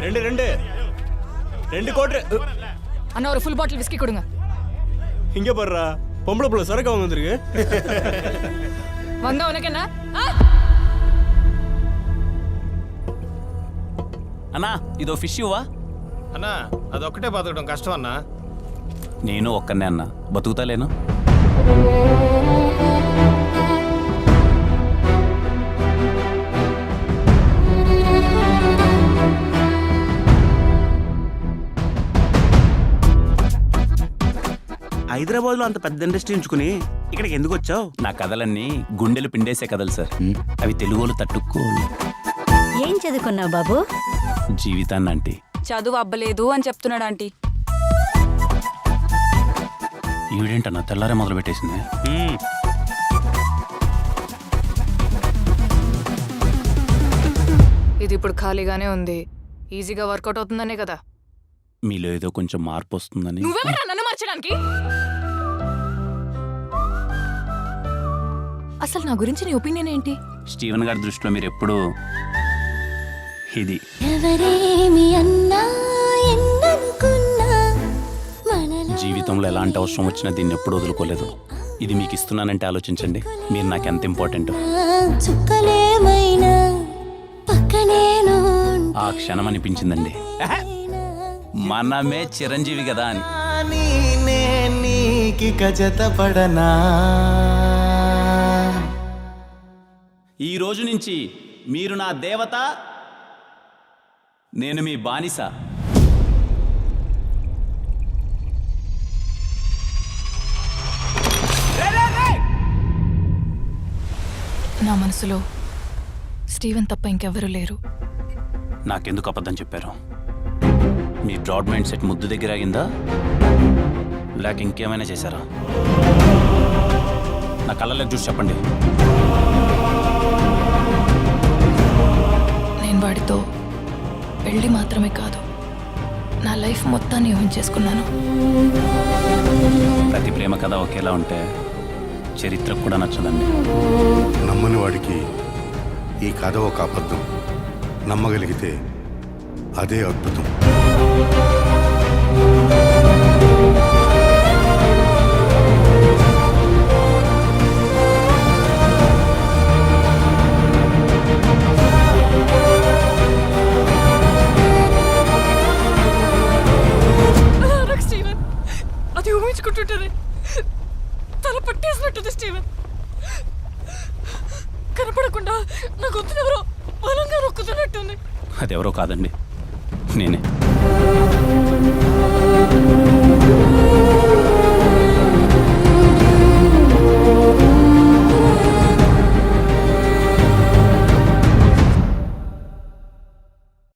ரெண்டு கோட்ரு அண்ணா ஒரு ஃபுல் பாட்டில் விஸ்கி கொடுங்க. இங்க பாருடா, பொம்பளை புள்ள சரக்கு வாங்க வந்திருக்கு. வந்தா உனக்கு என்ன? అన్నా ఇదో ఫిష్ ఇవ్వా అన్నా అదొక్కటే బతకడం కష్టం అన్నా. నేను ఒక్కనే అన్నా బతుకుతాలేను. హైదరాబాద్ లో అంత పెద్ద ఇండస్ట్రీ ఉంచుకుని ఇక్కడికి ఎందుకు వచ్చావు? నా కథలన్నీ గుండెలు పిండేసే కథలు సార్. అవి తెలుగులో తట్టుకోలు. ఏం చదువుకున్నావు బాబు? జీవితాన్ని అంటే చదువు అబ్బలేదు అని చెప్తున్నాడు ఆంటీ. ఈవిడేంటన్నా తెల్లారే మొదలు పెట్టేసింది. ఇది ఇప్పుడు ఖాళీగానే ఉంది, ఈజీగా వర్కౌట్ అవుతుందనే కదా. మీలో ఏదో కొంచెం మార్పు వస్తుందని. నువ్వెవరా నన్ను మార్చడానికి? అసలు నా గురించి నీ ఒపీనియన్ ఏంటి? స్టీవెన్ గారి దృష్టిలో మీరు ఎప్పుడు ఇది జీవితంలో ఎలాంటి అవసరం వచ్చినా దీన్ని ఎప్పుడు వదులుకోలేదు. ఇది మీకు ఇస్తున్నానంటే ఆలోచించండి, మీరు నాకు ఎంత ఇంపార్టెంట్. ఆ క్షణం అనిపించిందండి, మనమే చిరంజీవి కదా అని. ఈ రోజు నుంచి మీరు నా దేవత, నేను మీ బానిస. నా మనసులో స్టీవెన్ తప్ప ఇంకెవ్వరూ లేరు. నాకెందుకు అబద్ధం చెప్పారు? మీ బ్రాడ్ మైండ్ సెట్ ముద్దు దగ్గర ఆగిందా, లేక ఇంకేమైనా చేశారా? నా కళ్ళలోకి చూసి చెప్పండి. నేను వాడితో పెళ్ళి మాత్రమే కాదు, నా లైఫ్ మొత్తాన్ని ఊహించేసుకున్నాను. ప్రతి ప్రేమ కథ ఒకేలా ఉంటే చరిత్రకు కూడా నచ్చదండి. నమ్మని వాడికి ఈ కథ ఒక అబద్ధం, నమ్మగలిగితే అదే అద్భుతం. స్టీవెన్, అది ఊహించుకుంటుంటది, తల పట్టేసినట్టుంది. స్టీవెన్ కనపడకుండా నా గొంతును ఎవరో బలంగా నొక్కుతున్నట్టుంది. అదెవరో కాదండి, నేనే.